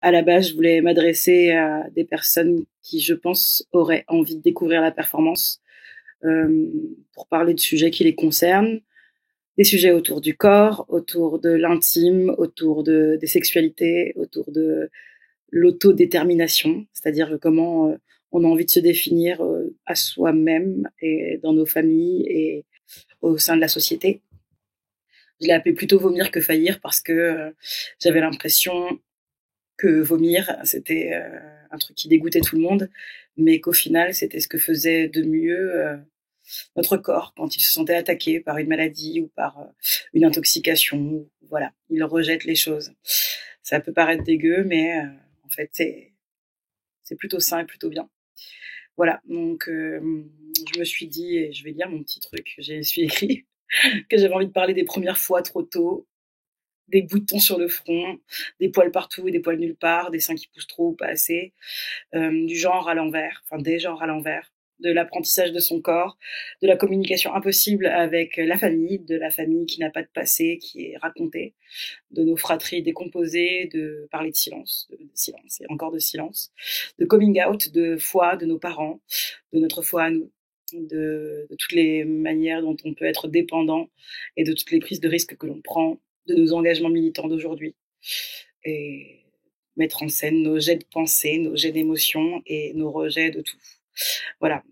À la base, je voulais m'adresser à des personnes qui, je pense, auraient envie de découvrir la performance, pour parler de sujets qui les concernent, des sujets autour du corps, autour de l'intime, autour des sexualités, autour de l'autodétermination, c'est-à-dire comment on a envie de se définir à soi-même et dans nos familles et au sein de la société. Je l'ai appelé plutôt vomir que faillir parce que j'avais l'impression que vomir, c'était un truc qui dégoûtait tout le monde, mais qu'au final, c'était ce que faisait de mieux notre corps quand il se sentait attaqué par une maladie ou par une intoxication. Voilà, il rejette les choses. Ça peut paraître dégueu, mais en fait, c'est plutôt sain et plutôt bien. Voilà, donc je me suis dit, et je vais lire mon petit truc, j'ai suis écrit, que j'avais envie de parler des premières fois trop tôt, des boutons sur le front, des poils partout et des poils nulle part, des seins qui poussent trop ou pas assez, du genre à l'envers, enfin des genres à l'envers, de l'apprentissage de son corps, de la communication impossible avec de la famille qui n'a pas de passé, qui est racontée, de nos fratries décomposées, de parler de silence et encore de silence, de coming out, de foi de nos parents, de notre foi à nous, de toutes les manières dont on peut être dépendant et de toutes les prises de risques que l'on prend, de nos engagements militants d'aujourd'hui. Et mettre en scène nos jets de pensée, nos jets d'émotions et nos rejets de tout. Voilà,